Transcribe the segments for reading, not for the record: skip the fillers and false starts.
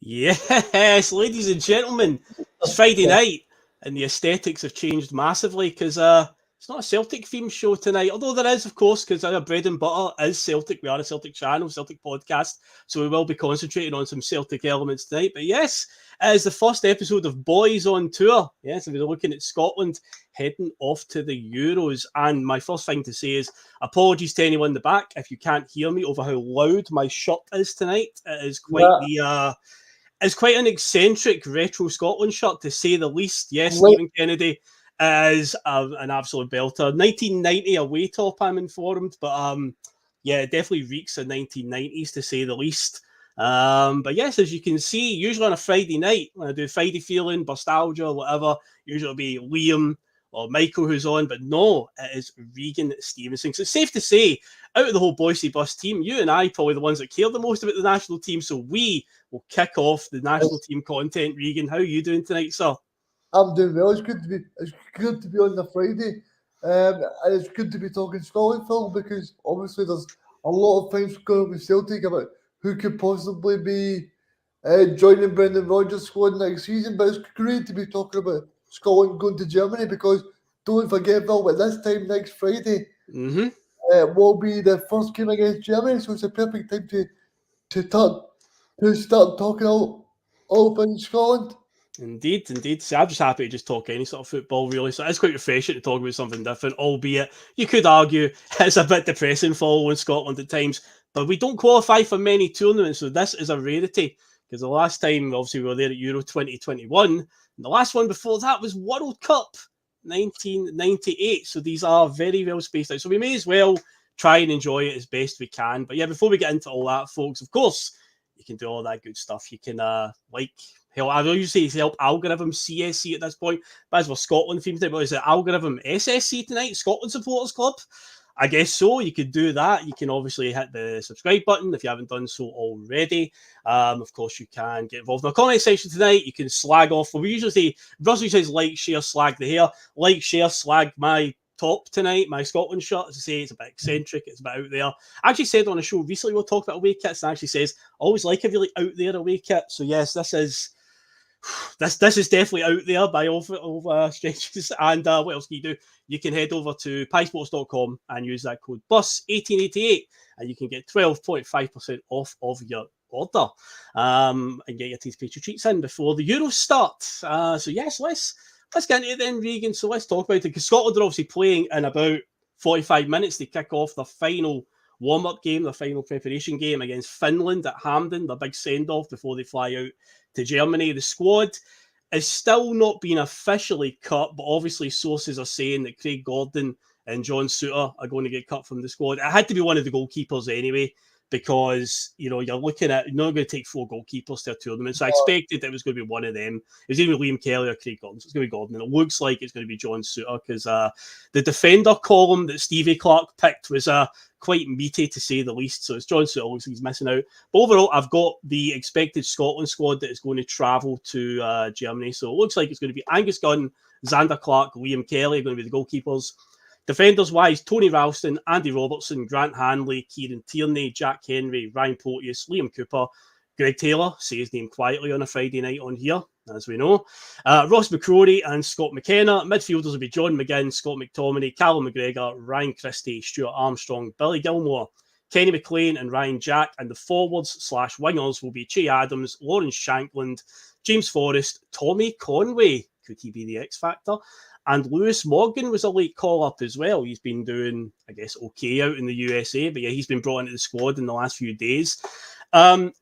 Yes, ladies and gentlemen, it's Friday night, and the aesthetics have changed massively because it's not a Celtic themed show tonight. Although there is, of course, because our bread and butter is Celtic. We are a Celtic channel, Celtic podcast, so we will be concentrating on some Celtic elements tonight. But yes, it is the first episode of Bhoys on tour. Yes, we're looking at Scotland heading off to the Euros. And my first thing to say is apologies to anyone in the back if you can't hear me over how loud my shirt is tonight. It is quite It's quite an eccentric retro Scotland shirt, to say the least. Yes, Stephen Kennedy is an absolute belter. 1990 away top, I'm informed, but yeah, it definitely reeks of 1990s, to say the least. But yes, as you can see, usually on a Friday night, when I do Friday feeling, nostalgia, whatever, usually it'll be Liam or Michael who's on, but no, it is Reegan Stevenson. So it's safe to say, out of the whole Boise Bus team, you and I probably the ones that care the most about the national team. So we will kick off the national team content. Reegan, how are you doing tonight, sir? I'm doing well. It's good to be on the Friday. And it's good to be talking Scotland, Phil, because obviously there's a lot of things going on with Celtic about who could possibly be joining Brendan Rodgers' squad next season. But it's great to be talking about Scotland going to Germany, because don't forget, Phil, at this time next Friday will be the first game against Germany, so it's a perfect time to start talking all about Scotland. Indeed. So I'm just happy to just talk any sort of football, really. So it's quite refreshing to talk about something different, albeit you could argue it's a bit depressing following Scotland at times. But we don't qualify for many tournaments, so this is a rarity. Because the last time, obviously, we were there at Euro 2021, and the last one before that was World Cup 1998. So these are very well spaced out. So we may as well try and enjoy it as best we can. But yeah, before we get into all that, folks, of course, you can do all that good stuff. You can help. I usually say help algorithm CSC at this point, but as we're Scotland themed tonight, but is it algorithm SSC tonight? Scotland Supporters Club? I guess so. You could do that. You can obviously hit the subscribe button if you haven't done so already. Of course, you can get involved in the comment section tonight. You can slag off. Well, we usually say, Russell says like, share, slag the hair. Like, share, slag my top tonight, my Scotland shirt. As I say, it's a bit eccentric, it's a bit out there. I actually said on a show recently, we'll talk about away kits, and actually says, I always like a really out there away kit. So yes, this is definitely out there by all stretches. And what else can you do? You can head over to piesports.com and use that code BUS1888, and you can get 12.5% off of your order, and get your teeth pastry treats in before the Euros start. So yes, let's get into it then, Reegan. So let's talk about it, because Scotland are obviously playing in about 45 minutes. They kick off the final warm-up game, the final preparation game against Finland at Hampden, the big send-off before they fly out to Germany. The squad is still not being officially cut, but obviously sources are saying that Craig Gordon and John Souttar are going to get cut from the squad. It had to be one of the goalkeepers anyway, because you're looking at, you're not going to take 4 goalkeepers to a tournament. So I expected it was going to be one of them. It was either Liam Kelly or Craig Gordon. So it's going to be Gordon. And it looks like it's going to be John Souttar, because the defender column that Stevie Clark picked was quite meaty, to say the least. So it's John Souttar. Looks like he's missing out. But overall, I've got the expected Scotland squad that is going to travel to Germany. So it looks like it's going to be Angus Gunn, Xander Clark, Liam Kelly are going to be the goalkeepers. Defenders-wise, Tony Ralston, Andy Robertson, Grant Hanley, Kieran Tierney, Jack Henry, Ryan Porteous, Liam Cooper, Greg Taylor, say his name quietly on a Friday night on here, as we know, Ross McCrory and Scott McKenna. Midfielders will be John McGinn, Scott McTominay, Callum McGregor, Ryan Christie, Stuart Armstrong, Billy Gilmore, Kenny McLean and Ryan Jack. And the forwards/wingers will be Che Adams, Lawrence Shankland, James Forrest, Tommy Conway. Could he be the X Factor? And Lewis Morgan was a late call-up as well. He's been doing, I guess, okay out in the USA. But yeah, he's been brought into the squad in the last few days.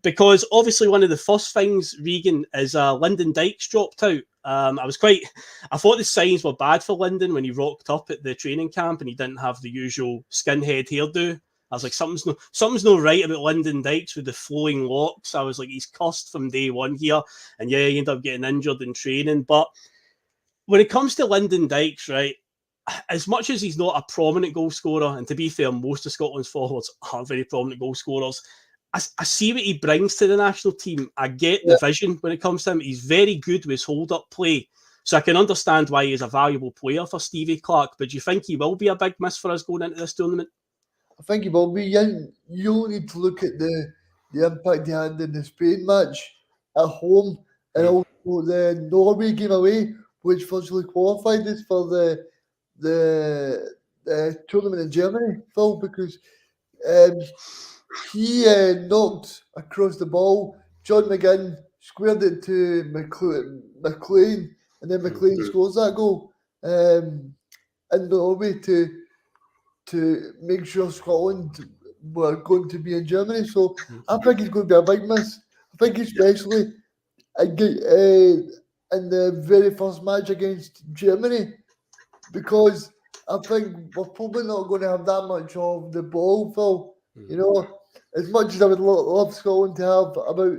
Because obviously one of the first things, Reegan, is Lyndon Dykes dropped out. I thought the signs were bad for Lyndon when he rocked up at the training camp and he didn't have the usual skinhead hairdo. I was like, something's not right about Lyndon Dykes with the flowing locks. I was like, he's cussed from day one here. And yeah, he ended up getting injured in training. But when it comes to Lyndon Dykes, right, as much as he's not a prominent goal scorer, and to be fair, most of Scotland's forwards aren't very prominent goal scorers, I see what he brings to the national team. I get the vision when it comes to him. He's very good with his hold-up play. So I can understand why he's a valuable player for Stevie Clark. But do you think he will be a big miss for us going into this tournament? I think he will be. You only need to look at the impact he had in the Spain match at home, and also the Norway game away, which virtually qualified us for the tournament in Germany, Phil, because he knocked across the ball. John McGinn squared it to McLean, and then McLean scores that goal in Norway to make sure Scotland were going to be in Germany. So I think it's going to be a big miss. I think especially in the very first match against Germany, because I think we're probably not going to have that much of the ball, Phil. You know, as much as I would love Scotland to have about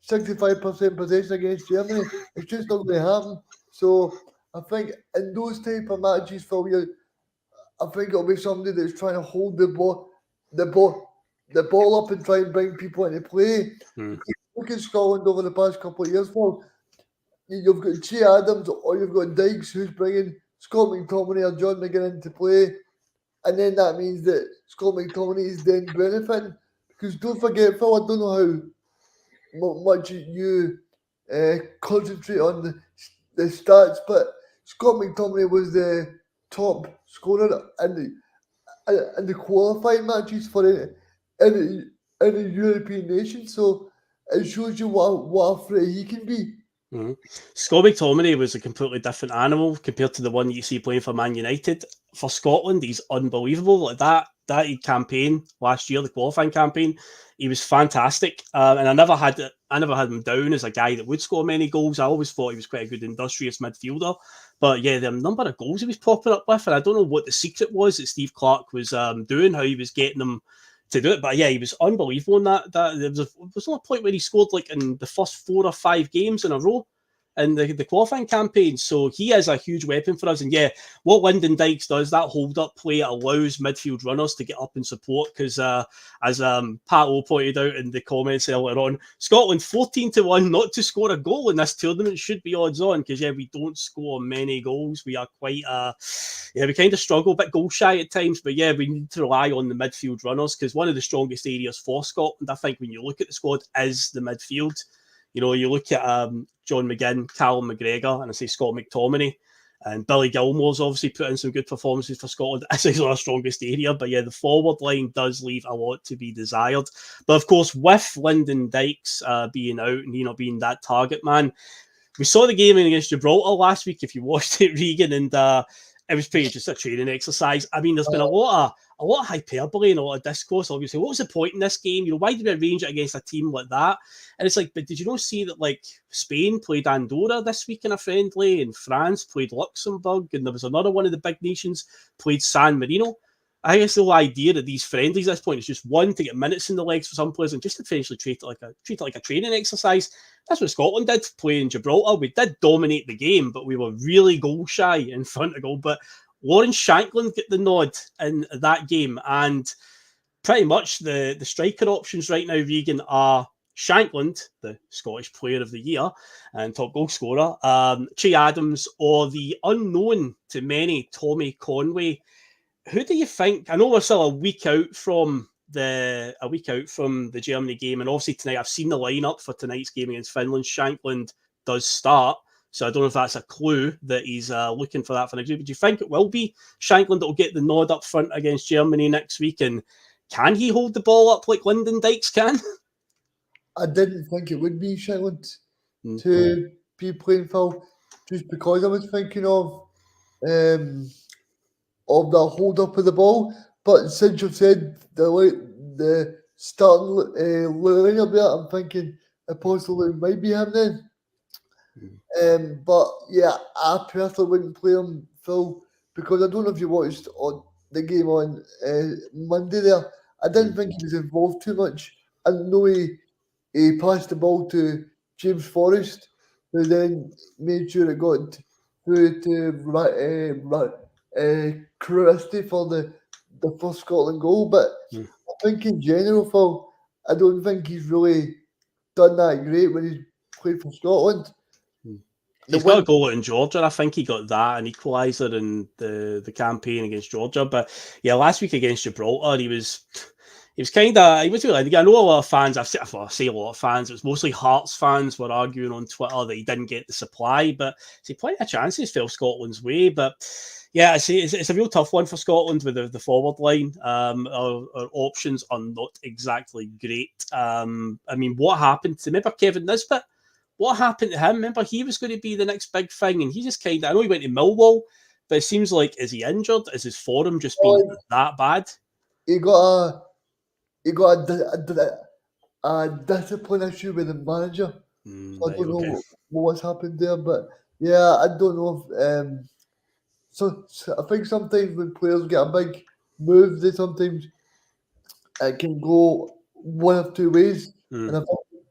65% possession against Germany, it's just not going to happen. So I think in those type of matches, Phil, I think it'll be somebody that's trying to hold the ball up and try and bring people into play. Look at Scotland over the past couple of years, Phil. You've got Che Adams or you've got Dykes who's bringing Scott McTominay or John McGinn into play. And then that means that Scott McTominay is then benefiting. Because don't forget, Phil, I don't know how much you concentrate on the stats, but Scott McTominay was the top scorer in the qualifying matches for any European nation. So it shows you what a threat he can be. Scott McTominay was a completely different animal compared to the one you see playing for Man United. For Scotland, he's unbelievable. Like that campaign last year, the qualifying campaign, he was fantastic. And I never had him down as a guy that would score many goals. I always thought he was quite a good industrious midfielder. But yeah, the number of goals he was popping up with, and I don't know what the secret was that Steve Clarke was doing, how he was getting them to do it. But yeah, he was unbelievable in that. There was only a point where he scored like in the first 4 or 5 games in a row in the qualifying campaign. So he is a huge weapon for us. And yeah, what Lyndon Dykes does, that hold-up play, allows midfield runners to get up and support, because as Pat O pointed out in the comments earlier on, Scotland 14-1 not to score a goal in this tournament should be odds on, because yeah, we don't score many goals. We are quite we kind of struggle, a bit goal shy at times, but yeah, we need to rely on the midfield runners, because one of the strongest areas for Scotland, I think, when you look at the squad, is the midfield. You know, you look at John McGinn, Callum McGregor, and I say Scott McTominay, and Billy Gilmore's obviously put in some good performances for Scotland. This is our strongest area, but yeah, the forward line does leave a lot to be desired. But of course, with Lyndon Dykes being out and he not being that target man, we saw the game against Gibraltar last week, if you watched it, Reegan, and it was pretty just a training exercise. I mean, there's been a lot of hyperbole and a lot of discourse, obviously. What was the point in this game? You know, why did we arrange it against a team like that? And it's like, but did you not see that, like, Spain played Andorra this week in a friendly, and France played Luxembourg, and there was another one of the big nations played San Marino? I guess the whole idea that these friendlies at this point is just one, to get minutes in the legs for some players, and just to essentially treat it like a training exercise. That's what Scotland did playing Gibraltar. We did dominate the game, but we were really goal shy in front of goal. But Lawrence Shankland got the nod in that game, and pretty much the striker options right now, Reegan, are Shankland, the Scottish Player of the Year and top goal scorer, Che Adams, or the unknown to many, Tommy Conway. Who do you think? I know we're still a week out from the Germany game, and obviously tonight I've seen the lineup for tonight's game against Finland. Shankland does start, so I don't know if that's a clue that he's looking for that for next week. But do you think it will be Shankland that will get the nod up front against Germany next week? And can he hold the ball up like Lyndon Dykes can? I didn't think it would be Shankland to be playing Phil, just because I was thinking of the hold up of the ball. But since you've said the starting lineup there, I'm thinking possibly might be him then. But yeah, I personally wouldn't play him, Phil, because I don't know if you watched the game on Monday there. I didn't think he was involved too much. I know he passed the ball to James Forrest, who then made sure it got through to Christie for the first Scotland goal. But I think in general, Phil, I don't think he's really done that great when he's played for Scotland. He's got a goal in Georgia. I think he got that, an equaliser in the campaign against Georgia. But yeah, last week against Gibraltar, he was he was really. I know a lot of fans. I say a lot of fans. It was mostly Hearts fans were arguing on Twitter that he didn't get the supply, but see, plenty of chances fell Scotland's way. But yeah, I see it's a real tough one for Scotland with the forward line. Our options are not exactly great. I mean, what happened to remember Kevin Nisbet? What happened to him? Remember, he was going to be the next big thing, and he just I know he went to Millwall, but it seems like, is he injured? Is his form just been that bad? He got a discipline issue with the manager. So I don't know what's happened there, but yeah, I don't know if so I think sometimes when players get a big move, they sometimes it can go one of two ways. And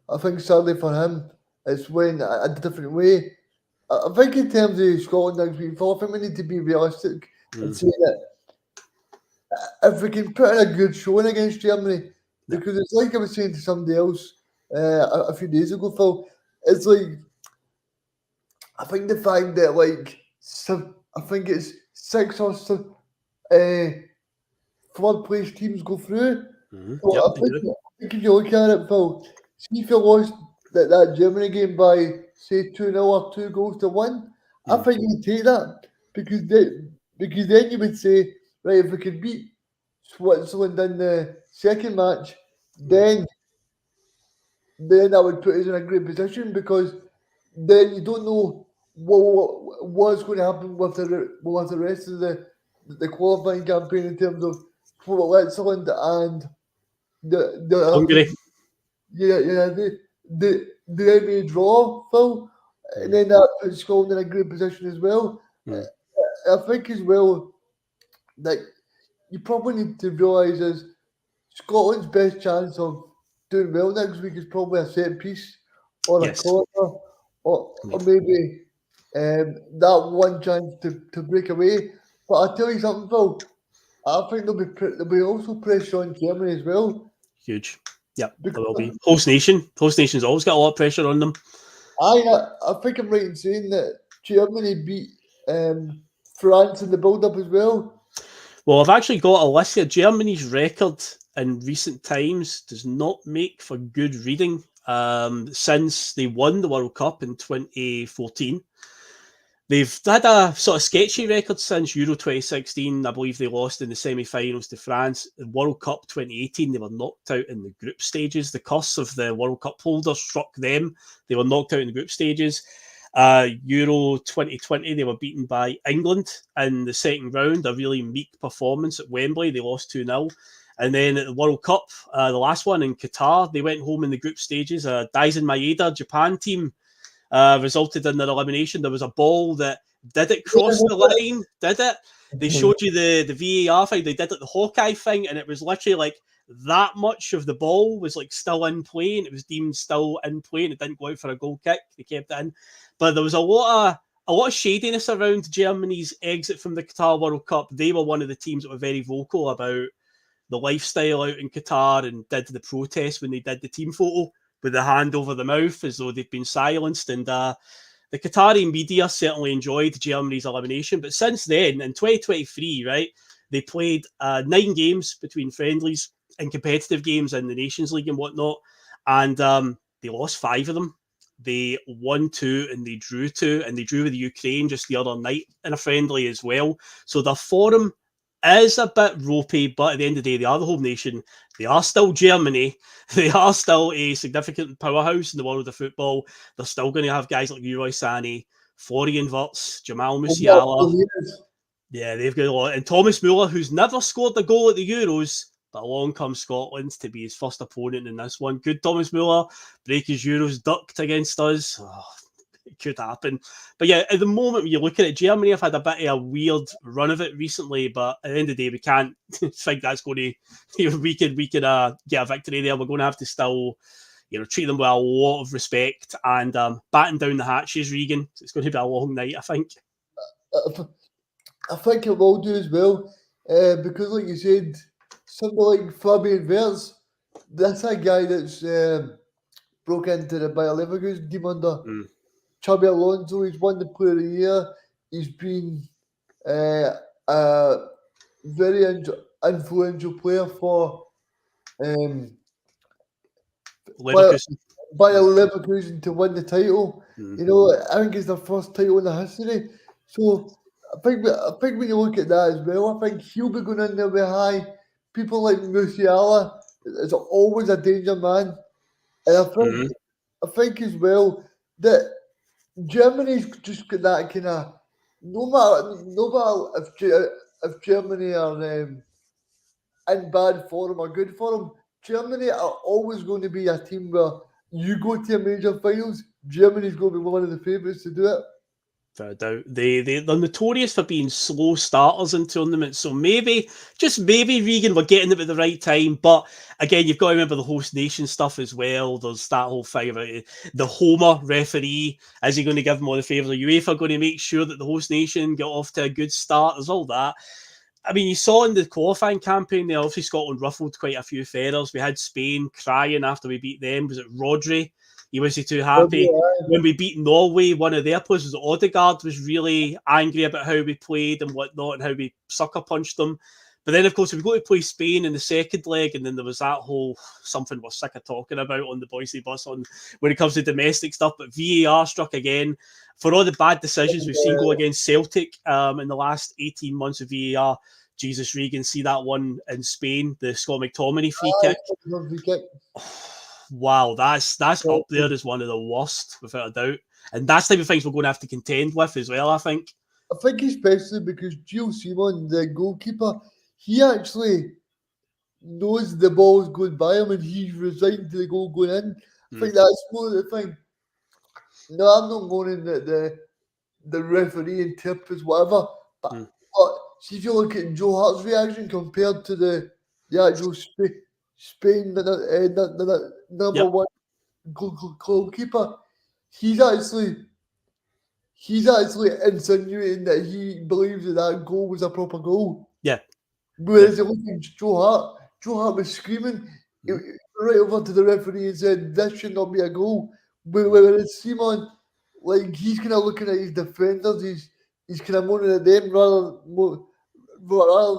I think sadly for him, it's went a different way. I think in terms of Scotland next week, I think we need to be realistic and say that if we can put in a good showing against Germany, because it's like I was saying to somebody else a few days ago, Phil, it's like, I think the fact that I think it's 6 or 7 third place teams go through. So I think if you look at it, Phil, see if you lost that Germany game by say 2-0 or 2 goals to 1, I think you take that because then you would say, right, if we could beat Switzerland in the second match, then that would put us in a great position because then you don't know what's going to happen with the rest of the qualifying campaign in terms of Switzerland and the Hungary. they may draw, Phil, and then that puts Scotland in a great position as well. I think as well that you probably need to realise is Scotland's best chance of doing well next week is probably a set piece or a corner or maybe that one chance to break away. But I'll tell you something, Phil. I think there'll be also pressure on Germany as well. Huge. Yep, there will be. Host nation's always got a lot of pressure on them. I think I'm right in saying that Germany beat France in the build-up as well. Well, I've actually got a list here. Germany's record in recent times does not make for good reading. Since they won the World Cup in 2014, they've had a sort of sketchy record since Euro 2016. I believe they lost in the semi-finals to France. In World Cup 2018, they were knocked out in the group stages. The curse of the World Cup holders struck them. They were knocked out in the group stages. Euro 2020, they were beaten by England in the second round, a really meek performance at Wembley. They lost 2-0. And then at the World Cup, the last one in Qatar, they went home in the group stages. Daisen Maeda, Japan team, resulted in their elimination. There was a ball that did it cross the line? Did it? They showed you the VAR thing. They did it the Hawkeye thing, and it was literally like that much of the ball was like still in play, and it was deemed still in play, and it didn't go out for a goal kick. They kept it in, but there was a lot of shadiness around Germany's exit from the Qatar World Cup. They were one of the teams that were very vocal about the lifestyle out in Qatar and did the protest when they did the team photo with the hand over the mouth as though they've been silenced. And the Qatari media certainly enjoyed Germany's elimination. But since then, in 2023, right, they played 9 games between friendlies and competitive games in the Nations League and whatnot. And they lost 5 of them. They won 2 and they drew 2, and they drew with the Ukraine just the other night in a friendly as well. So their form is a bit ropey, but at the end of the day, they are the home nation. They are still Germany. They are still a significant powerhouse in the world of football. They're still going to have guys like Leroy Sané, Florian Wirtz, Jamal Musiala. Yeah, they've got a lot. And Thomas Muller, who's never scored a goal at the Euros, but along comes Scotland to be his first opponent in this one. Could Thomas Muller break his Euros duct against us? Oh, it could happen. But yeah, at the moment when you look at it, Germany have had a bit of a weird run of it recently, but at the end of the day, we can't think that's going to, we could get a victory there. We're going to have to still, treat them with a lot of respect and batten down the hatches, Reegan. It's going to be a long night, I think. I think it will do as well, because like you said, somebody like Fabian Wirtz, that's a guy that's broke into the Bayer Leverkusen team under Xabi Alonso. He's won the Player of the Year. He's been a very influential player for Leverkusen. By a Leverkusen to win the title. Mm. You know, I think it's their first title in the history. So I think when you look at that as well, I think he'll be going in there with high. People like Musiala is always a danger man, and I think as well that Germany's just got that kind of no matter if Germany are in bad form or good form, Germany are always going to be a team where you go to a major finals, Germany's going to be one of the favourites to do it. Without a doubt. They're notorious for being slow starters in tournaments. So maybe, just maybe, Reegan, we're getting them at the right time. But again, you've got to remember the host nation stuff as well. There's that whole thing about the Homer referee. Is he going to give them all the favours? Are UEFA going to make sure that the host nation get off to a good start? There's all that. I mean, you saw in the qualifying campaign there, obviously Scotland ruffled quite a few feathers. We had Spain crying after we beat them. Was it Rodri? He wasn't too happy. When we beat Norway, one of their players was Odegaard, was really angry about how we played and whatnot and how we sucker punched them. But then, of course, we go to play Spain in the second leg, and then there was that whole something we're sick of talking about on the Boise bus on when it comes to domestic stuff. But VAR struck again for all the bad decisions we've seen go against Celtic in the last 18 months of VAR. Jesus, Reegan, see that one in Spain, the Scott McTominay free kick. Wow, that's up there as one of the worst, without a doubt. And that's the type of things we're going to have to contend with as well, I think. I think especially because Gio Simon, the goalkeeper, he actually knows the ball's going by him and he's resigned to the goal going in. I think that's more the thing. No, I'm not going in the referee interprets whatever, but see if you look at Joe Hart's reaction compared to the actual Spain number one goalkeeper, he's actually insinuating that he believes that goal was a proper goal. Yeah. Whereas you look at Joe Hart was screaming right over to the referee and said, "This should not be a goal." Whereas Simon, like, he's kind of looking at his defenders, he's kind of moaning at them rather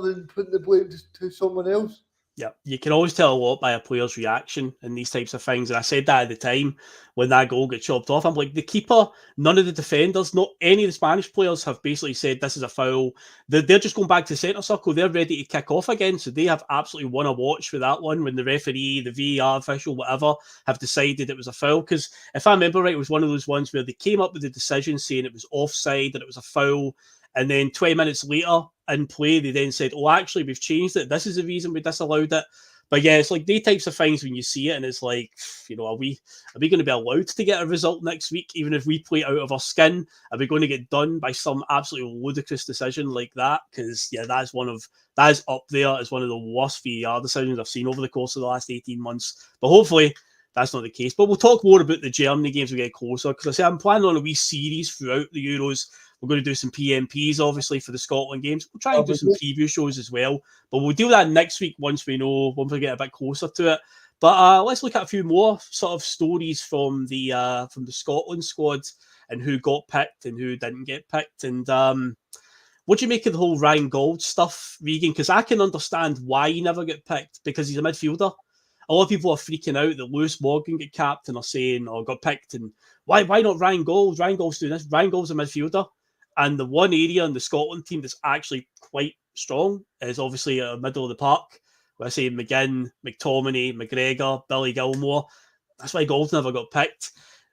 than putting the blame to someone else. Yeah, you can always tell a lot by a player's reaction in these types of things. And I said that at the time when that goal got chopped off. I'm like, the keeper, none of the defenders, not any of the Spanish players have basically said this is a foul. They're just going back to the centre circle. They're ready to kick off again. So they have absolutely won a watch with that one when the referee, the VAR official, whatever, have decided it was a foul. Because if I remember right, it was one of those ones where they came up with the decision saying it was offside and it was a foul. And then 20 minutes later in play, they then said, oh, actually, we've changed it. This is the reason we disallowed it. But yeah, it's like they types of things when you see it, and it's like, you know, are we going to be allowed to get a result next week, even if we play out of our skin? Are we going to get done by some absolutely ludicrous decision like that? Because yeah, that is up there as one of the worst VAR decisions I've seen over the course of the last 18 months. But hopefully that's not the case. But we'll talk more about the Germany games as we get closer, because I say I'm planning on a wee series throughout the Euros. We're going to do some PMPs, obviously, for the Scotland games. We'll try and do some preview shows as well. But we'll do that next week once we get a bit closer to it. But let's look at a few more sort of stories from the Scotland squad and who got picked and who didn't get picked. And what do you make of the whole Ryan Gauld stuff, Reegan? Because I can understand why he never got picked, because he's a midfielder. A lot of people are freaking out that Lewis Morgan got capped and are saying, got picked. And why not Ryan Gauld? Ryan Gould's doing this. Ryan Gould's a midfielder. And the one area in the Scotland team that's actually quite strong is obviously middle of the park. Where I say McGinn, McTominay, McGregor, Billy Gilmore. That's why Gauld never got picked.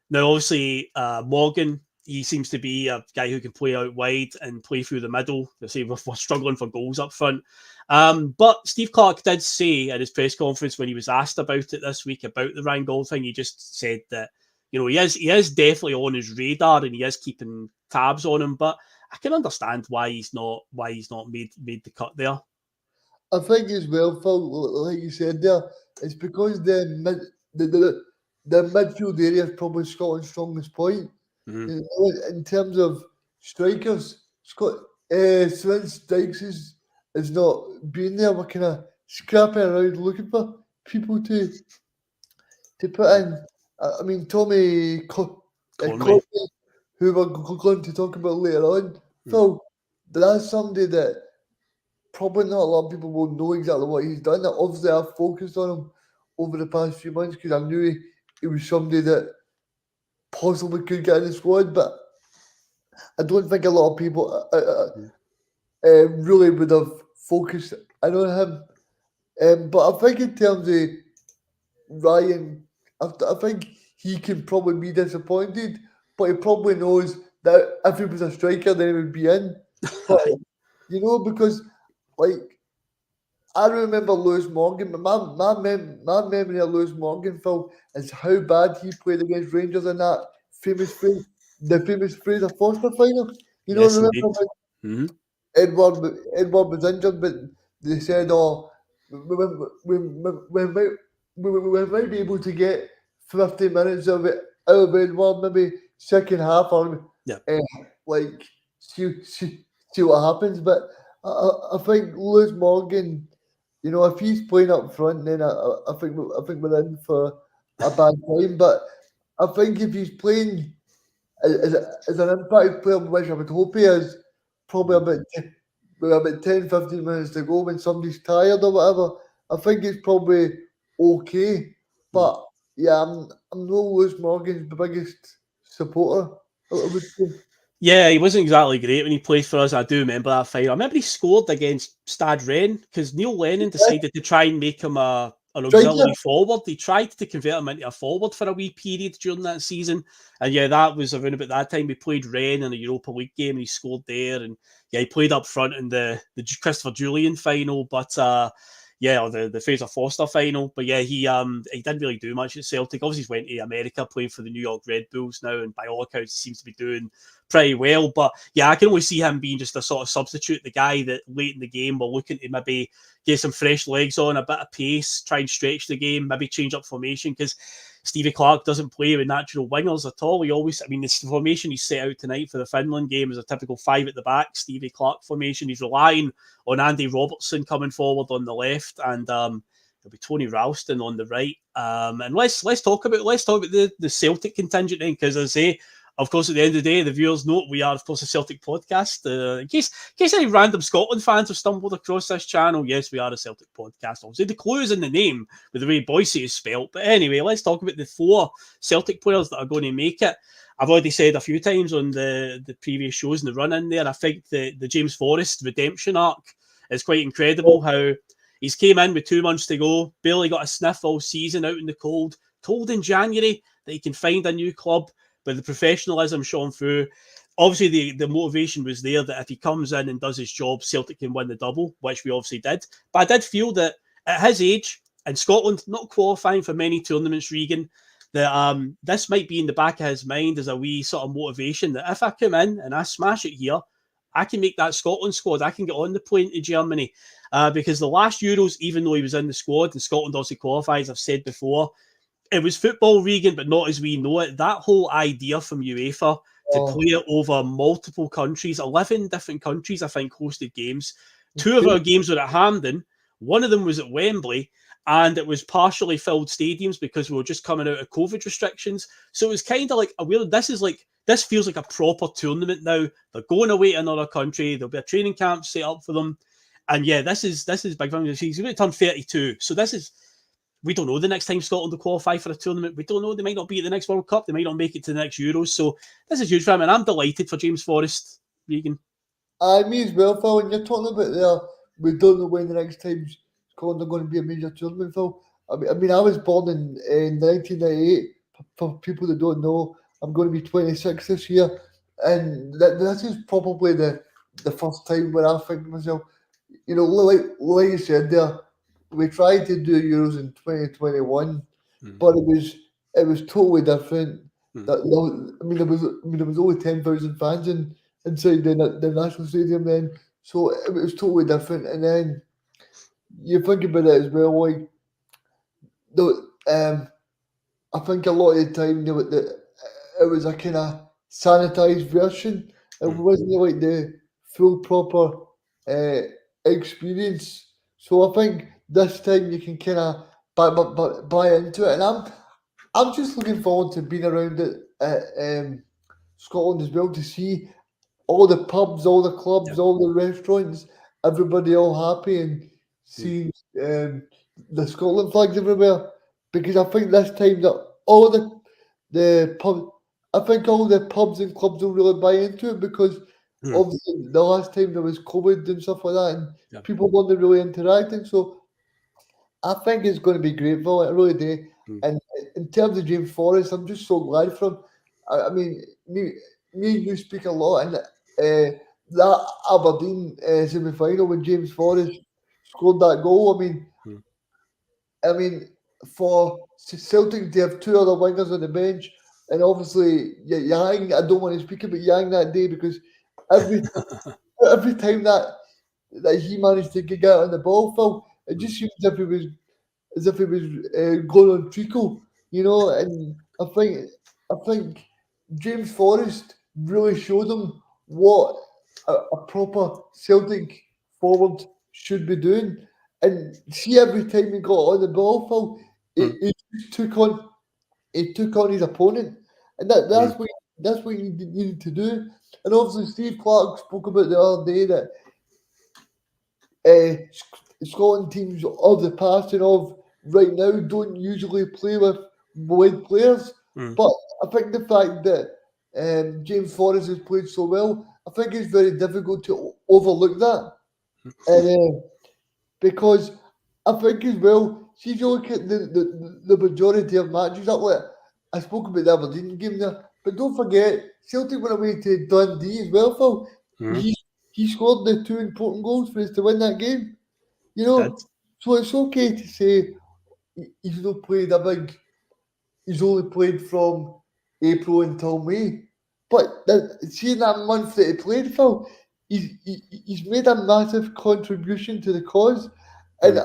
Now, obviously, Morgan, he seems to be a guy who can play out wide and play through the middle. They say we're struggling for goals up front. But Steve Clarke did say at his press conference when he was asked about it this week, about the Ryan Gauld thing, he just said that, you know, he is definitely on his radar and he is keeping tabs on him. But I can understand why he's not made the cut there. I think as well, Phil, like you said there, it's because the midfield area is probably Scotland's strongest point. Mm-hmm. You know, in terms of strikers, since Dykes is not being there, we're kind of scrapping around looking for people to put in. I mean, Tommy Conway, who we're going to talk about later on. So that's somebody that probably not a lot of people will know exactly what he's done. Obviously, I've focused on him over the past few months because I knew he was somebody that possibly could get in the squad, but I don't think a lot of people really would have focused in on him. But I think in terms of Ryan, I think he can probably be disappointed, but he probably knows that if he was a striker, then he would be in. But because like I remember Lewis Morgan, but my memory of Lewis Morgan, Phil, is how bad he played against Rangers in that the famous Fraser Foster final. Yes, Remember indeed. when Edward was injured, but they said, "Oh, we might be able to get 50 minutes of it out of Edward, maybe second half, or Yeah. see what happens." But I think Lewis Morgan, if he's playing up front, then I think we're in for a bad time. But I think if he's playing as an impact player, which I would hope he is, probably about 10, 15 minutes to go when somebody's tired or whatever, I think it's probably okay. But yeah, I'm no Lewis Morgan's biggest supporter, I would say. Yeah, he wasn't exactly great when he played for us. I do remember that final. I remember he scored against Stad Rennes because Neil Lennon decided to try and make him an auxiliary forward. He tried to convert him into a forward for a wee period during that season. And yeah, that was around about that time. We played Rennes in a Europa League game and he scored there. And yeah, he played up front in the Christopher Julian final. But or the Fraser Foster final. But yeah, he didn't really do much at Celtic. Obviously, he's went to America playing for the New York Red Bulls now. And by all accounts, he seems to be doing pretty well. But yeah, I can only see him being just a sort of substitute, the guy that late in the game will looking to maybe get some fresh legs on, a bit of pace, try and stretch the game, maybe change up formation, because Stevie Clark doesn't play with natural wingers at all. The formation he set out tonight for the Finland game is a typical 5 at the back, Stevie Clark formation. He's relying on Andy Robertson coming forward on the left, and it'll be Tony Ralston on the right. And let's talk about the Celtic contingent then, because as I say, of course, at the end of the day, the viewers note we are, of course, a Celtic podcast. In case any random Scotland fans have stumbled across this channel, yes, we are a Celtic podcast. Obviously, the clue is in the name with the way Bhoys is spelt. But anyway, let's talk about the 4 Celtic players that are going to make it. I've already said a few times on the previous shows in the run-in there, I think the James Forrest redemption arc is quite incredible. How he's came in with 2 months to go, barely got a sniff all season out in the cold, told in January that he can find a new club. But the professionalism shown through, obviously the motivation was there that if he comes in and does his job, Celtic can win the double, which we obviously did. But I did feel that at his age, in Scotland, not qualifying for many tournaments, Reegan, that this might be in the back of his mind as a wee sort of motivation that if I come in and I smash it here, I can make that Scotland squad. I can get on the plane to Germany. Because the last Euros, even though he was in the squad, and Scotland also qualified, as I've said before, it was football, Reegan, but not as we know it. That whole idea from UEFA to play it over multiple countries, 11 different countries, I think, hosted games. 2 of our games were at Hampden. 1 of them was at Wembley, and it was partially filled stadiums because we were just coming out of COVID restrictions. So it was kind of like, this feels like a proper tournament now. They're going away to another country. There'll be a training camp set up for them. And yeah, this is big fun. He's going to turn 32. So we don't know the next time Scotland will qualify for a tournament. We don't know. They might not be at the next World Cup. They might not make it to the next Euros. So this is huge for him, and I'm delighted for James Forrest, Reegan. Me as well, Phil. When you're talking about there, we don't know when the next time Scotland are going to be a major tournament, Phil. I mean, I was born in 1998. For people that don't know, I'm going to be 26 this year, and this is probably the first time where I think to myself, like you said there, we tried to do Euros in 2021, but it was totally different. There was only 10,000 fans inside the National Stadium then, so it was totally different. And then you think about it as well, like I think a lot of the time it was a kind of sanitized version. It wasn't like the full proper experience. So I think this time you can kind of buy into it, and I'm just looking forward to being around it at Scotland as well, to see all the pubs, all the clubs, all the restaurants, everybody all happy and seeing the Scotland flags everywhere. because I think this time that all the pub, I think all the pubs and clubs will really buy into it because obviously the last time there was COVID and stuff like that, and people weren't really interacting. So I think it's going to be great for it, I really do. And in terms of James Forrest, I'm just so glad for him. I mean, me and you speak a lot, and that Aberdeen semi-final when James Forrest scored that goal. I mean, for Celtic to have two other wingers on the bench, and obviously Yang, I don't want to speak about Yang that day because every every time that he managed to get out on the ball, Phil, it just seems as if he was going on treacle, And I think James Forrest really showed him what a proper Celtic forward should be doing. And see, every time he got on the ball, Phil, he just took on his opponent, and that's what you needed to do. And obviously, Steve Clark spoke about the other day that Scotland teams of the past and of right now don't usually play with wide players. But I think the fact that James Forrest has played so well, I think it's very difficult to overlook that. And because I think as well, see if you look at the majority of matches, I spoke about the Aberdeen game there, but don't forget, Celtic went away to Dundee as well, Phil. He scored the two important goals for us to win that game. So it's okay to say he's not played he's only played from April until May. But see in that month that he played, Phil, he's made a massive contribution to the cause. And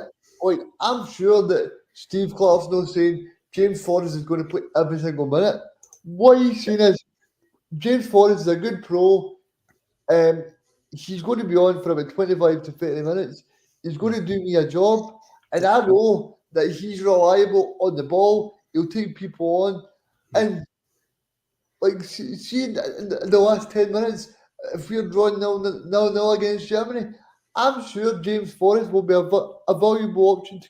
I'm sure that Steve Clark's not saying James Forrest is going to play every single minute. What he's saying is James Forrest is a good pro. He's going to be on for about 25 to 30 minutes. He's going to do me a job. And I know that he's reliable on the ball. He'll take people on. And see in the last 10 minutes, if we're drawing 0-0 against Germany, I'm sure James Forrest will be a valuable option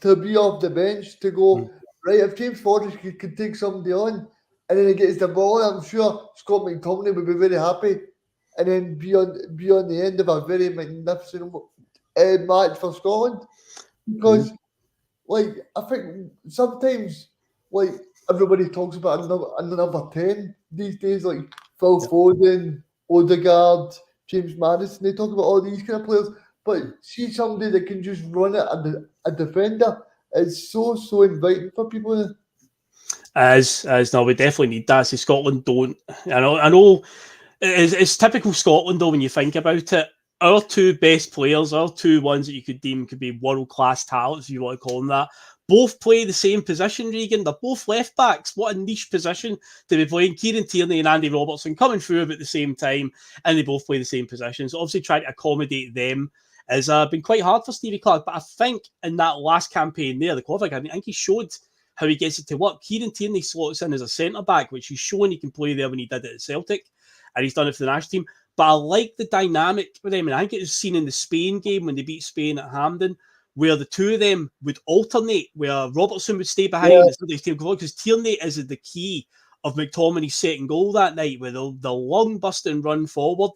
to be off the bench, to go, right, if James Forrest could take somebody on and then he gets the ball, I'm sure Scott McTominay would be very happy and then be on the end of a very magnificent match for Scotland. Because, I think sometimes, everybody talks about a number 10 these days, like Phil Foden, Odegaard, James Maddison. They talk about all these kind of players, but see somebody that can just run it a defender. It's so inviting for people. As no, we definitely need that. See, Scotland don't. I know. It's typical Scotland though when you think about it. Our two best players, our two ones that you could deem could be world class talents, if you want to call them that, both play the same position, Reegan. They're both left backs. What a niche position to be playing. Kieran Tierney and Andy Robertson coming through about the same time, and they both play the same position. So obviously trying to accommodate them has been quite hard for Stevie Clark. But I think in that last campaign there, the qualifying, I think he showed how he gets it to work. Kieran Tierney slots in as a centre-back, which he's shown he can play there when he did it at Celtic, and he's done it for the national team. But I like the dynamic with them, and I think it was seen in the Spain game when they beat Spain at Hampden, where the two of them would alternate, where Robertson would stay behind because Tierney is the key of McTominay's second goal that night, with the long busting run forward,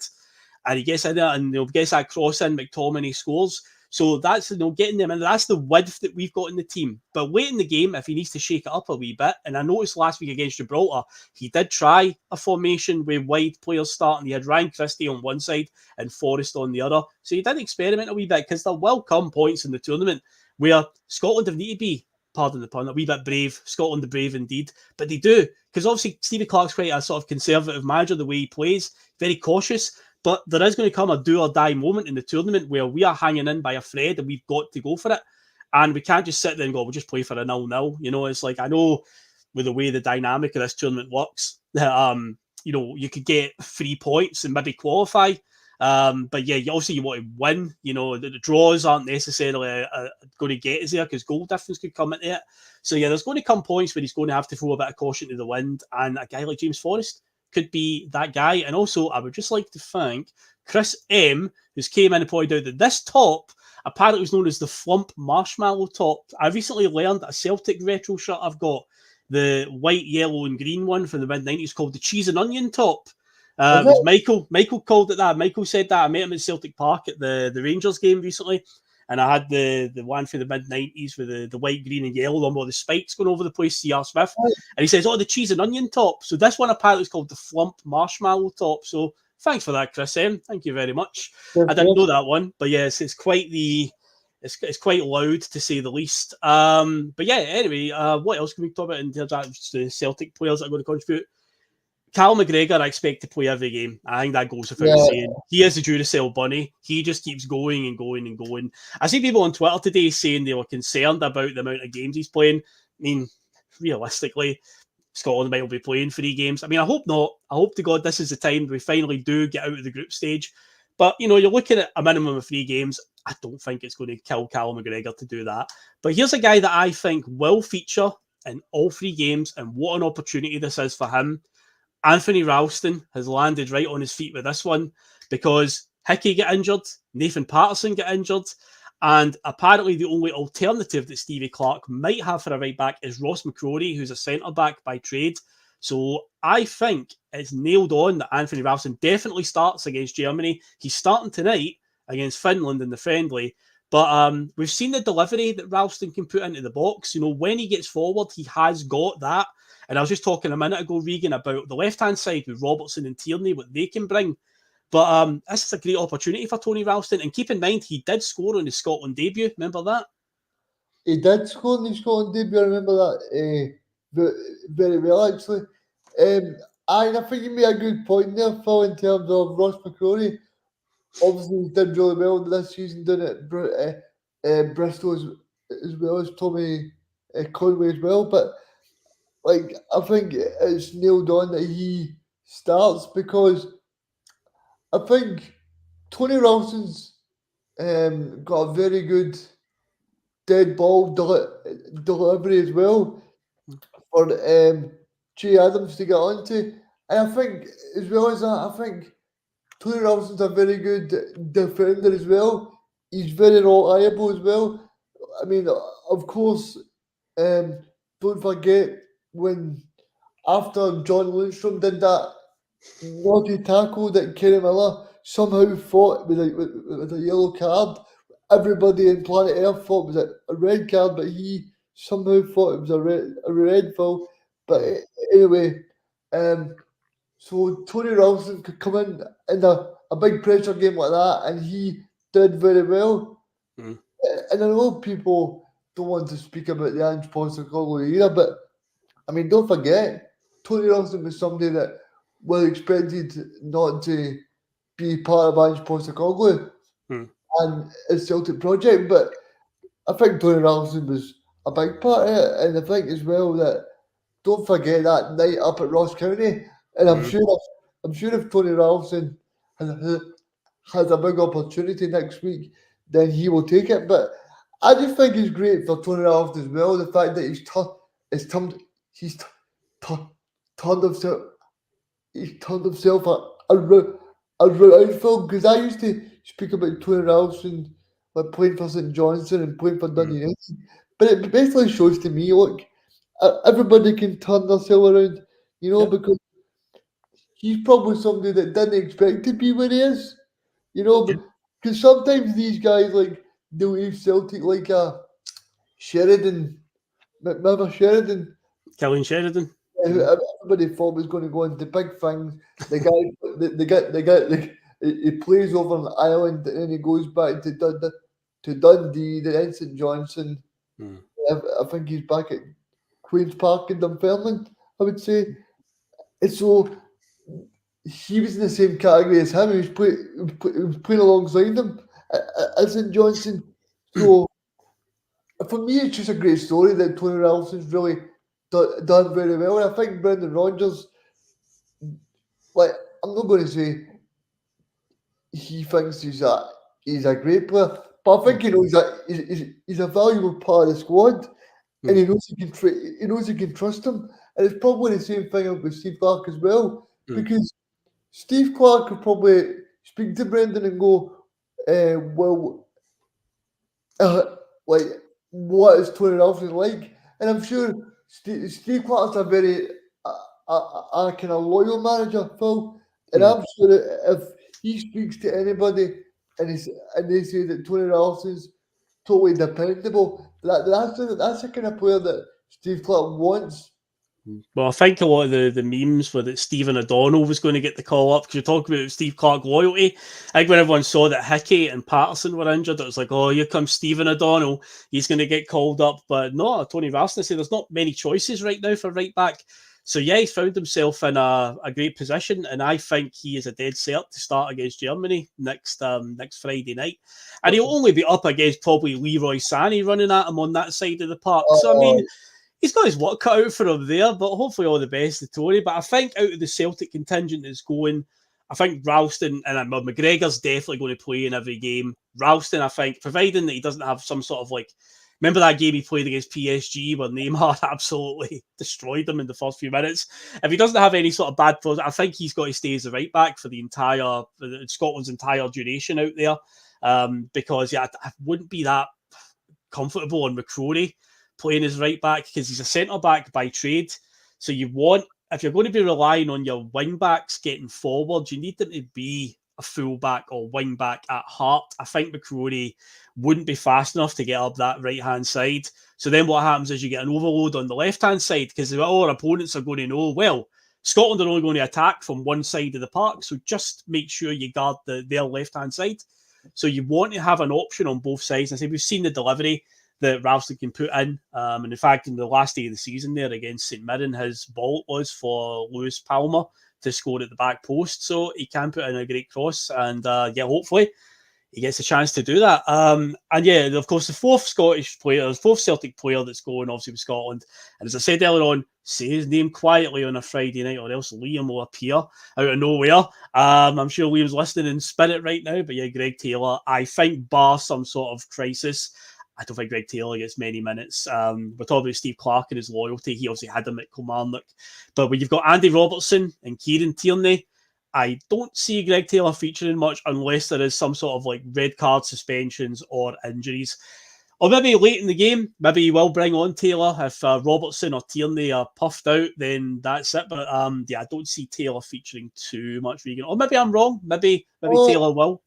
and he gets in there and gets that cross in, McTominay scores. So that's getting them in. That's the width that we've got in the team. But late in the game, if he needs to shake it up a wee bit, and I noticed last week against Gibraltar, he did try a formation with wide players starting. He had Ryan Christie on one side and Forrest on the other. So he did experiment a wee bit, because there will come points in the tournament where Scotland have need to be, pardon the pun, a wee bit brave. Scotland the brave indeed. But they do, because obviously Stevie Clark's quite a sort of conservative manager, the way he plays, very cautious. But there is going to come a do or die moment in the tournament where we are hanging in by a thread and we've got to go for it. And we can't just sit there and go, we'll just play for a 0-0. It's like, I know with the way the dynamic of this tournament works, you could get 3 points and maybe qualify. But yeah, obviously you want to win. The draws aren't necessarily going to get us there, because goal difference could come into it. So yeah, there's going to come points where he's going to have to throw a bit of caution to the wind. And a guy like James Forrest could be that guy. And also, I would just like to thank Chris M, who's came in and pointed out that this top, apparently it was known as the Flump Marshmallow Top. I recently learned a Celtic retro shirt I've got, the white, yellow, and green one from the mid-90s, called the Cheese and Onion Top. It was Michael. Michael called it that. Michael said that. I met him at Celtic Park at the Rangers game recently, and I had the one for the mid-90s with the white, green, and yellow one with the spikes going over the place, C.R. Smith. And he says, oh, the Cheese and Onion Top. So this one apparently is called the Flump Marshmallow Top. So thanks for that, Chris M. Thank you very much. I didn't know that one, but yes, it's quite it's quite loud to say the least. But yeah, anyway, what else can we talk about in terms of the Celtic players that are going to contribute? Cal McGregor, I expect to play every game. I think that goes without saying. He is a Duracell bunny. He just keeps going and going and going. I see people on Twitter today saying they were concerned about the amount of games he's playing. I mean, realistically, Scotland might be playing 3 games. I mean, I hope not. I hope to God this is the time we finally do get out of the group stage. But, you know, you're looking at a minimum of 3 games. I don't think it's going to kill Cal McGregor to do that. But here's a guy that I think will feature in all 3 games, and what an opportunity this is for him. Anthony Ralston has landed right on his feet with this one, because Hickey get injured, Nathan Patterson get injured, and apparently the only alternative that Stevie Clarke might have for a right back is Ross McCrory, who's a centre back by trade. So I think it's nailed on that Anthony Ralston definitely starts against Germany. He's starting tonight against Finland in the friendly. But we've seen the delivery that Ralston can put into the box. You know, when he gets forward, he has got that. And I was just talking a minute ago, Reegan, about the left-hand side with Robertson and Tierney, what they can bring. But this is a great opportunity for Tony Ralston. And keep in mind, he did score on his Scotland debut. Remember that? He did score on his Scotland debut. I remember that very well, actually. I think you made a good point there, Phil, in terms of Ross McCrory. Obviously, he did really well this season, didn't it? Bristol as well as Tommy Conway as well. But like, I think it's nailed on that he starts, because I think Tony Ralston's got a very good dead ball delivery as well for Jay Adams to get onto. And I think, as well as that, I think Tony Ralston's a very good defender as well. He's very reliable as well. I mean, of course, don't forget when, after John Lundstrom did that naughty tackle that Kerry Miller somehow thought with a yellow card, everybody in planet Earth thought it was a red card, but he somehow thought it was a red foul. But anyway, so Tony Ralston could come in a big pressure game like that, and he did very well. And I know people don't want to speak about the Ange Postecoglou era, but I mean, don't forget, Tony Ralston was somebody that was expected not to be part of Ange Postecoglou and his Celtic project, but I think Tony Ralston was a big part of it, and I think as well that, don't forget that night up at Ross County, and I'm sure if Tony Ralston has a big opportunity next week, then he will take it. But I just think it's great for Tony Ralston as well, the fact that he's turned himself around, Phil, because I used to speak about Tony Ralston like playing for St Johnstone and playing for Dundee United, but it basically shows to me, look, everybody can turn themselves around, you know, because he's probably somebody that didn't expect to be where he is, you know, because sometimes these guys, like, they leave Celtic like a Sheridan. Remember Sheridan? Killian Sheridan. Everybody thought was going to go into big things. The guy, he plays over on Ireland, and then he goes back to Dundee, then St Johnstone. I think he's back at Queen's Park in Dunfermline, I would say. And so he was in the same category as him. He was playing alongside him at St Johnstone. So for me, it's just a great story that Tony Ralston's really done very well. And I think Brendan Rodgers, like, I'm not going to say he thinks he's a great player, but I think he knows that he's a valuable part of the squad, and he knows he can trust him. And it's probably the same thing with Steve Clarke as well, because Steve Clarke could probably speak to Brendan and go, well, like what is Tony Ralston like? And I'm sure Steve Clark's a very a kind of loyal manager, Phil. And I'm sure that if he speaks to anybody and they say that Tony Ralston's totally dependable, that's the kind of player that Steve Clark wants. Well, I think a lot of the memes were that Stephen O'Donnell was going to get the call up because you're talking about Steve Clark loyalty. I think when everyone saw that Hickey and Patterson were injured, it was like, oh, here comes Stephen O'Donnell. He's going to get called up. But no, Tony Ralston said there's not many choices right now for right back. So yeah, he's found himself in a great position, and I think he is a dead cert to start against Germany next Friday night. And he'll only be up against probably Leroy Sané running at him on that side of the park. So I mean, he's got his work cut out for him there, but hopefully all the best to Tony. But I think out of the Celtic contingent that's going, I think Ralston and McGregor's definitely going to play in every game. Ralston, I think, providing that he doesn't have some sort of like, remember that game he played against PSG where Neymar absolutely destroyed him in the first few minutes? If he doesn't have any sort of bad throws, I think he's got to stay as the right back for Scotland's entire duration out there. Because yeah, I wouldn't be that comfortable on McCrory playing as right back because he's a centre back by trade. So you want, if you're going to be relying on your wing backs getting forward, you need them to be a full back or wing back at heart. I think McCrory wouldn't be fast enough to get up that right hand side. So then what happens is you get an overload on the left hand side because all our opponents are going to know, well, Scotland are only going to attack from one side of the park. So just make sure you guard their left hand side. So you want to have an option on both sides. I say we've seen the delivery that Ralston can put in. And in fact, in the last day of the season there against St Mirren, his ball was for Lewis Palmer to score at the back post. So he can put in a great cross. And yeah, hopefully he gets a chance to do that. And yeah, of course, the fourth Celtic player that's going, obviously, with Scotland. And as I said earlier on, say his name quietly on a Friday night or else Liam will appear out of nowhere. I'm sure Liam's listening in spirit right now. But yeah, Greg Taylor, I think bar some sort of crisis, I don't think Greg Taylor gets many minutes. We're talking about Steve Clark and his loyalty. He obviously had him at Calmac. But when you've got Andy Robertson and Kieran Tierney, I don't see Greg Taylor featuring much unless there is some sort of like red card suspensions or injuries. Or maybe late in the game, maybe he will bring on Taylor. If Robertson or Tierney are puffed out, then that's it. But yeah, I don't see Taylor featuring too much, Reegan. Or maybe I'm wrong. Maybe Taylor will.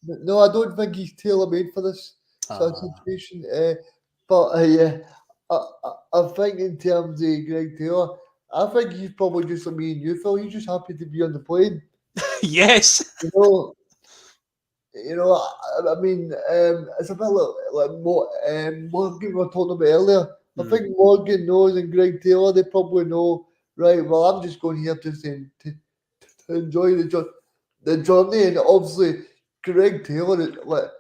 No, I don't think he's tailor-made for this sort of situation. But yeah, I think in terms of Greg Taylor, I think he's probably just like me and you, Phil. He's just happy to be on the plane. Yes. You know, I mean, it's a bit like Morgan we were talking about earlier. I think Morgan knows and Greg Taylor, they probably know, right, well, I'm just going here to enjoy the journey. And obviously, Greg Taylor, like,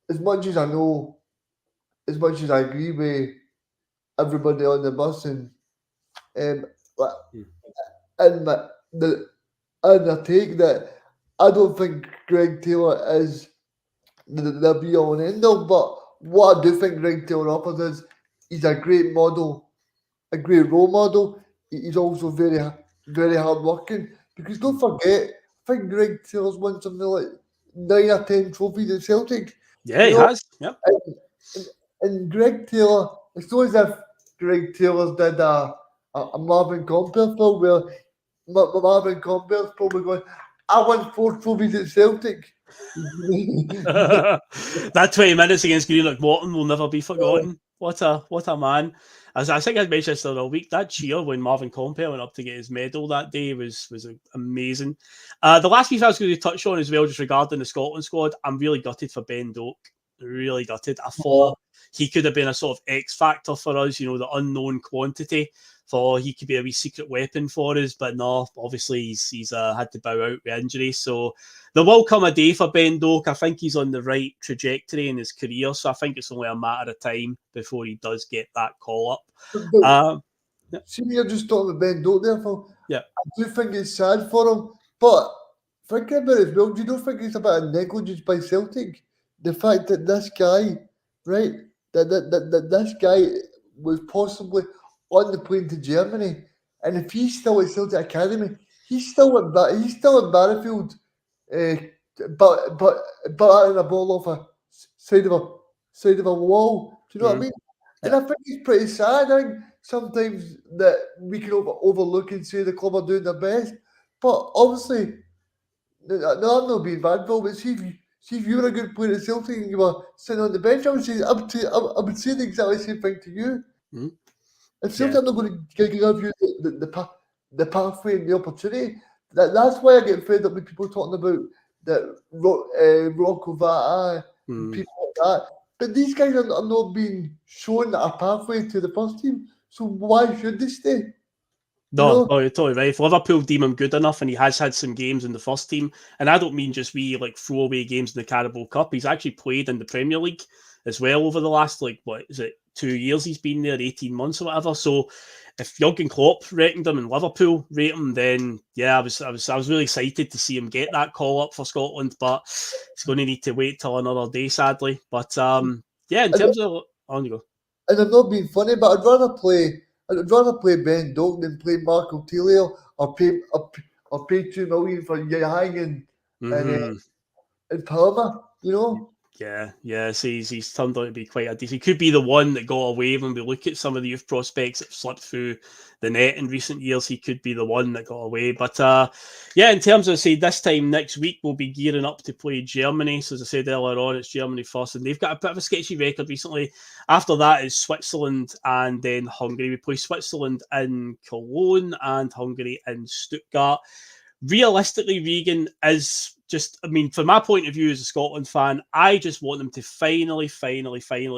as much as I know, as much as I agree with everybody on the bus and the take that I don't think Greg Taylor is the be all and end all, but what I do think Greg Taylor offers is he's a great model, a great role model. He's also very, very hard working. Because don't forget, I think Greg Taylor's won something like 9 or 10 trophies at Celtic. Yeah, he has. Yep. And Greg Taylor, it's not as if Greg Taylor's did a Marvin Compere film where Marvin Compere's probably going, I won 4 trophies at Celtic. That 20 minutes against Greenock Morton will never be forgotten. What a man. As I think I mentioned this the other week, that cheer when Marvin Compere went up to get his medal that day was amazing. The last piece I was going to touch on as well, just regarding the Scotland squad, I'm really gutted for Ben Doak. Really gutted. I thought he could have been a sort of X factor for us, you know, the unknown quantity. For he could be a wee secret weapon for us, but no, obviously he's had to bow out with injury. So there will come a day for Ben Doak. I think he's on the right trajectory in his career, so I think it's only a matter of time before he does get that call up. See, you're just talking about Ben Doak there, Phil. Yeah, I do think it's sad for him, but thinking about it as well, do you not think it's a bit of negligence by Celtic? The fact that this guy, right, that this guy was possibly on the plane to Germany, and if he's still at Celtic Academy, he's still at Barrowfield, but in a ball off a side of side of a wall. Do you know what I mean? And Yeah. I think it's pretty sad. I think sometimes that we can overlook and say the club are doing their best. But obviously, no, I'm not being bad, Bill, but see if you were a good player at Celtic and you were sitting on the bench, I would say the exactly same thing to you. Mhm. If Yeah. Celtic are not going to give you the pathway and the opportunity, that's why I get fed up with people talking about that Rocco Vata and Mm. people like that. But these guys are not being shown a pathway to the first team, so why should they stay? You No, know? no, you're totally right. If Liverpool deem him good enough, and he has had some games in the first team, and I don't mean just wee like throwaway games in the Carabao Cup. He's actually played in the Premier League as well over the last like what is it 2 years? He's been there, 18 months or whatever. So if Jurgen Klopp rated him and Liverpool rate him, then yeah, I was really excited to see him get that call up for Scotland, but he's going to need to wait till another day, sadly. But yeah, in And, terms of on you go. and I'm not being funny, but I'd rather play Ben Doak than play Marco Tilio or pay 2 million for Yang Mm-hmm. and Palmer, you know? Yeah. So he's turned out to be quite a decent. He could be the one that got away when we look at some of the youth prospects that slipped through the net in recent years. He could be the one that got away. But yeah, in terms of say this time next week, we'll be gearing up to play Germany. So as I said earlier on, it's Germany first, and they've got a bit of a sketchy record recently. After that is Switzerland and then Hungary. We play Switzerland in Cologne and Hungary in Stuttgart. Realistically, Reegan is just, I mean, from my point of view as a Scotland fan, I just want them to finally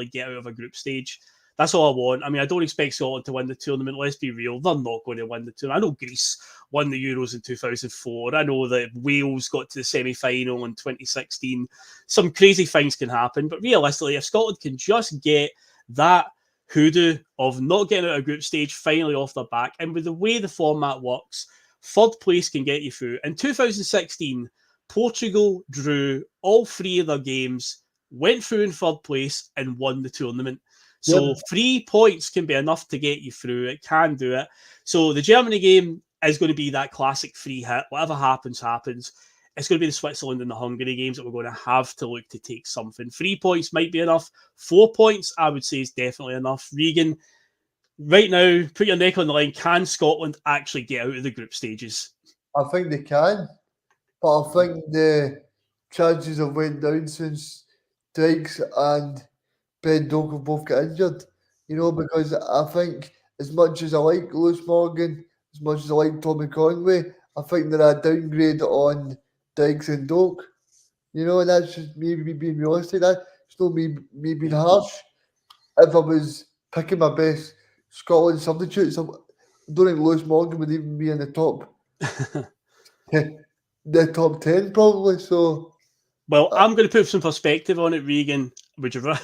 get out of a group stage. That's all I want. I mean, I don't expect Scotland to win the tournament. Let's be real. They're not going to win the tournament. I know Greece won the Euros in 2004. I know that Wales got to the semi-final in 2016. Some crazy things can happen. But realistically, if Scotland can just get that hoodoo of not getting out of group stage finally off their back, and with the way the format works, third place can get you through. In 2016, Portugal drew all three of their games, went through in third place, and won the tournament. So Yep. 3 points can be enough to get you through. It can do it. So the Germany game is going to be that classic free hit. Whatever happens, happens. It's going to be the Switzerland and the Hungary games that we're going to have to look to take something. 3 points might be enough. 4 points, I would say, is definitely enough. Reegan, right now, put your neck on the line. Can Scotland actually get out of the group stages? I think they can, but I think the chances have went down since Dykes and Ben Doak have both got injured. You know, because I think as much as I like Lewis Morgan, as much as I like Tommy Conway, I think they're a downgrade on Dykes and Doak. You know, and that's just me being realistic. That's not me being Yeah. harsh. If I was picking my best Scotland substitutes, I don't think Lewis Morgan would even be in the top the top 10 probably. So Well, I'm going to put some perspective on it, Reegan. Would you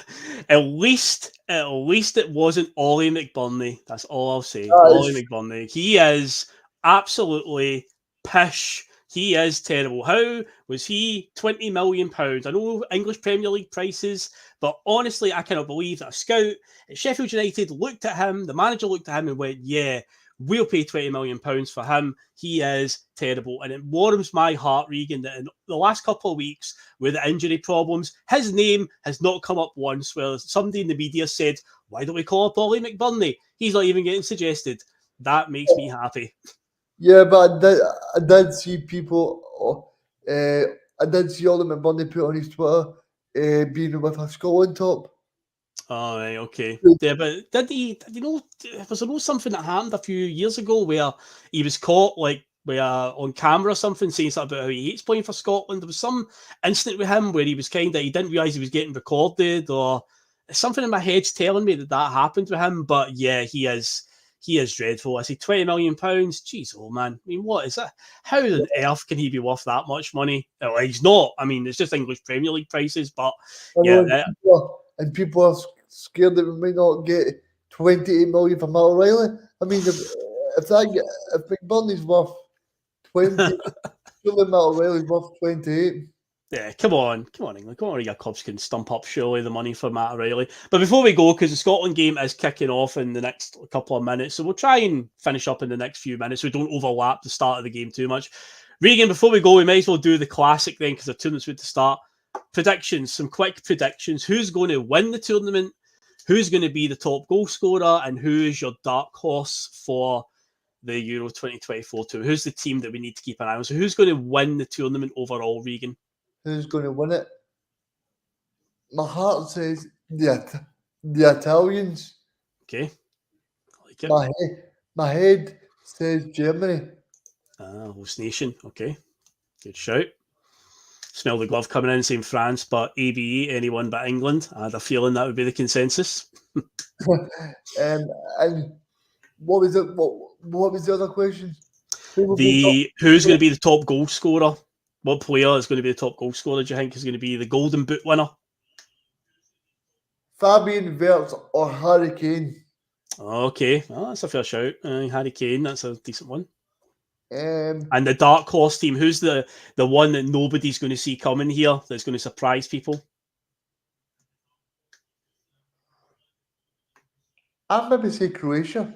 at least it wasn't Ollie McBurney. That's all I'll say. that Ollie is, McBurney. He is absolutely pish. He is terrible. How was he £20 million? I know English Premier League prices, but honestly, I cannot believe that a scout at Sheffield United looked at him, the manager looked at him and went, yeah, we'll pay £20 million for him. He is terrible. And it warms my heart, Reegan, that in the last couple of weeks with the injury problems, his name has not come up once where somebody in the media said, why don't we call up Ollie McBurney? He's not even getting suggested. That makes me happy. yeah, but I did see people, I did see Ollie McBurney put on his Twitter being with a Scotland top. All right, okay. Yeah, but did you know, was there no something that happened a few years ago where he was caught like on camera or something saying something about how he hates playing for Scotland? There was some incident with him where he was he didn't realise he was getting recorded, or something in my head's telling me that happened with him. But yeah, he is dreadful. I say £20 million. Jeez, oh man. I mean, what is that? How on earth can he be worth that much money? Well, he's not. I mean, it's just English Premier League prices, but I know, yeah, and people are scared that we might not get 28 million for Matt O'Reilly. I mean, if McBurney's worth 20, surely Matt O'Reilly's worth 28. yeah, come on, England. Come on, your clubs can stump up surely the money for Matt O'Reilly. But before we go, because the Scotland game is kicking off in the next couple of minutes, so we'll try and finish up in the next few minutes so we don't overlap the start of the game too much. Reegan, before we go, we might as well do the classic then, because the tournament's about to start. predictions, some quick predictions. Who's going to win the tournament? Who's going to be the top goal scorer? And who is your dark horse for the Euro 2024 tour? Who's the team that we need to keep an eye on? So who's going to win the tournament overall, Reegan? Who's going to win it? My heart says the Italians. Okay. I like it. My head says Germany. Host nation. Okay. Good shout. Smell the glove coming in, saying France, but ABE, anyone but England. I had a feeling that would be the consensus. And what was it? What was the other question? Who's going to be the top goal scorer? What player is going to be the top goal scorer, do you think, is going to be the Golden Boot winner? Fabian Wirtz or Harry Kane. Okay, that's a fair shout. Harry Kane, that's a decent one. And the dark horse team, who's the one that nobody's going to see coming here that's going to surprise people? I'd maybe say Croatia.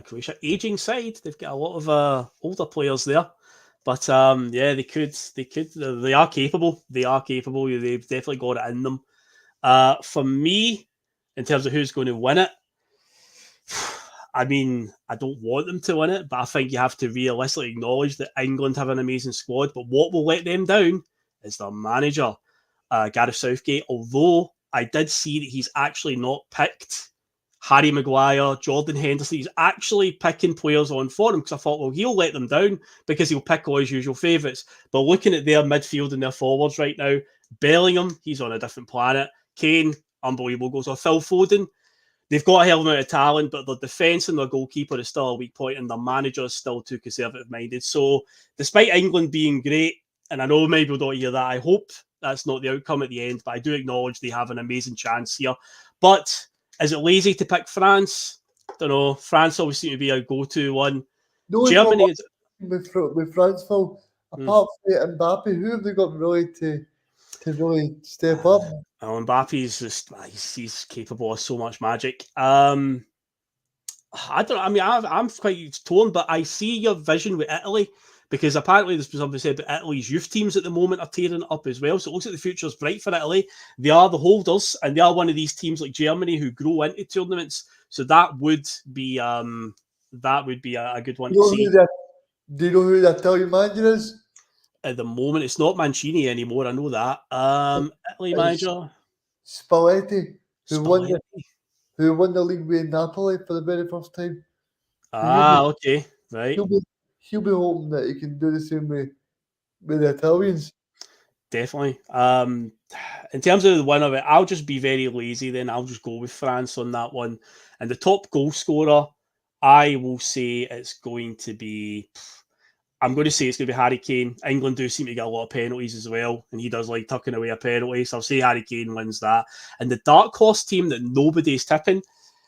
Croatia, aging side. They've got a lot of older players there, but yeah, they could. They are capable. They've definitely got it in them. For me, in terms of who's going to win it, I mean, I don't want them to win it, but I think you have to realistically acknowledge that England have an amazing squad. But what will let them down is their manager, Gareth Southgate. Although I did see that he's actually not picked Harry Maguire, Jordan Henderson. He's actually picking players on for him, because I thought, well, he'll let them down because he'll pick all his usual favourites. But looking at their midfield and their forwards right now, Bellingham, he's on a different planet. Kane, unbelievable goals. Or Phil Foden, they've got a hell of amount of talent, but their defence and their goalkeeper is still a weak point, and their manager is still too conservative-minded. So despite England being great, and I know maybe we don't hear that, I hope that's not the outcome at the end, but I do acknowledge they have an amazing chance here. But is it lazy to pick France? I don't know. France always seem to be a go-to one. No, Germany is... with France, Phil, apart from Mbappe, who have they got really to really step up? Well, Mbappe's just he's capable of so much magic. I don't know. I mean, I'm quite torn, but I see your vision with Italy, because apparently there's been something said that Italy's youth teams at the moment are tearing it up as well. So it looks like the future's bright for Italy. They are the holders, and they are one of these teams like Germany who grow into tournaments. So that would be a good one to see. Do you know who that Italian manager is? At the moment, it's not Mancini anymore. I know that. Italy manager Spalletti, who won the league with Napoli for the very first time. Okay, right. He'll be hoping that he can do the same with the Italians. Definitely. In terms of the win of it, I'll just be very lazy then. I'll just go with France on that one. And the top goal scorer, I will say it's going to be... I'm going to say it's going to be Harry Kane. England do seem to get a lot of penalties as well, and he does like tucking away a penalty, so I'll say Harry Kane wins that. And the dark horse team that nobody's tipping,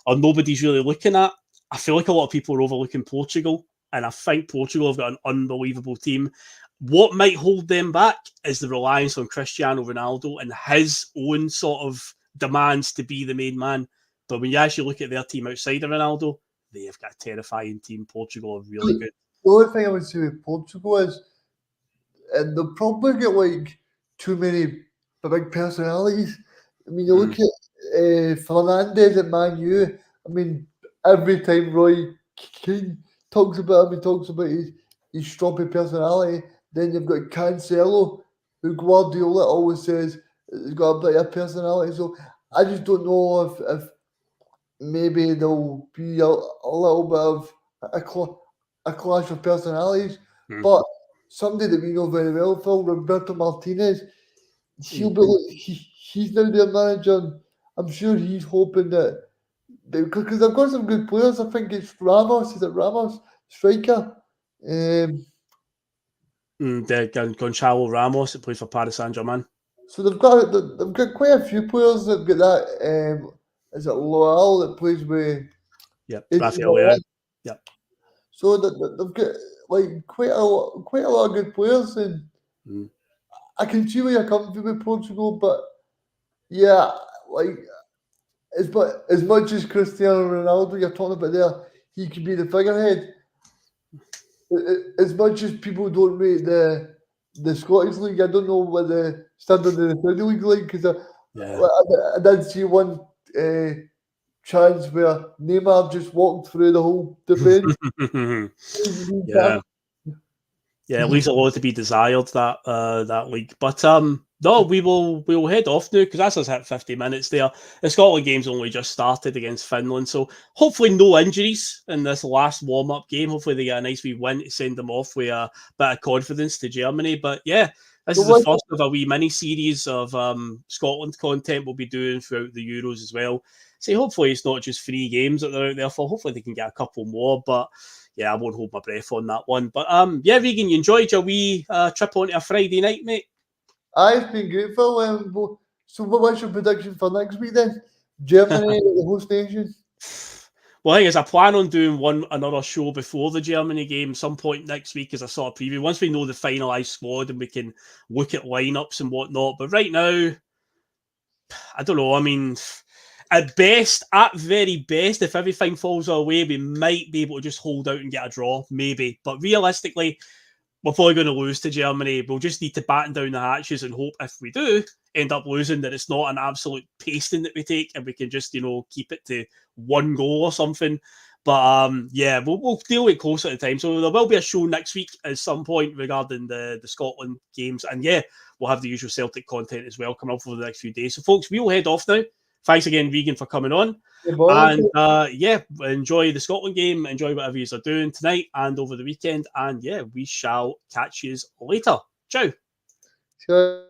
or nobody's really looking at, I feel like a lot of people are overlooking Portugal, and I think Portugal have got an unbelievable team. What might hold them back is the reliance on Cristiano Ronaldo and his own sort of demands to be the main man. But when you actually look at their team outside of Ronaldo, they have got a terrifying team. Portugal are really good. The only thing I would say with Portugal is, and they'll probably get like too many big personalities. I mean, you look at Fernandes at Man U. I mean, every time Roy Keane talks about him, he talks about his stroppy personality. Then you've got Cancelo, who Guardiola always says has got a bit of personality. So I just don't know if maybe there'll be a little bit of a clash of personalities. But somebody that we know very well, Phil, Roberto Martinez, he's now their manager, and I'm sure he's hoping that, because they've got some good players. I think it's Ramos. Is it Ramos? Striker. Gonçalo Ramos that plays for Paris Saint-Germain. So they've got quite a few players that've got that. Is it Loal that plays with? Yep, Rafael. Yep. So they've got like quite a lot of good players, and I can see where you're coming from with Portugal, but yeah, like as much as Cristiano Ronaldo you're talking about there, he could be the figurehead. As much as people don't rate the Scottish League, I don't know what the standard in the Premier League like because Yeah. I did see one chance where Neymar just walked through the whole defence. Yeah. Yeah, it leaves a lot to be desired, that league. But no, we'll head off now because that's us hit 50 minutes there. The Scotland game's only just started against Finland, so hopefully no injuries in this last warm-up game. Hopefully they get a nice wee win to send them off with a bit of confidence to Germany. But yeah, this is the first of a wee mini-series of Scotland content we'll be doing throughout the Euros as well. So hopefully it's not just 3 games that they're out there for. Hopefully they can get a couple more, but yeah, I won't hold my breath on that one. But yeah, Reegan, you enjoyed your wee trip onto a Friday night, mate? It's been great, Phil. So what's your prediction for next week then? Germany, the host nation? Well, I think I plan on doing another show before the Germany game some point next week as a sort of preview. Once we know the finalised squad and we can look at lineups and whatnot. But right now, I don't know. I mean, at very best, if everything falls our way, we might be able to just hold out and get a draw, maybe. But realistically, we're probably going to lose to Germany. We'll just need to batten down the hatches and hope if we do end up losing that it's not an absolute pasting that we take and we can just, keep it to 1 goal or something. But yeah, we'll deal with it closer at the time. So there will be a show next week at some point regarding the Scotland games. And yeah, we'll have the usual Celtic content as well coming up over the next few days. So folks, we'll head off now. Thanks again, Reegan, for coming on. And yeah, enjoy the Scotland game. Enjoy whatever you are doing tonight and over the weekend. And yeah, we shall catch you later. Ciao. Sure.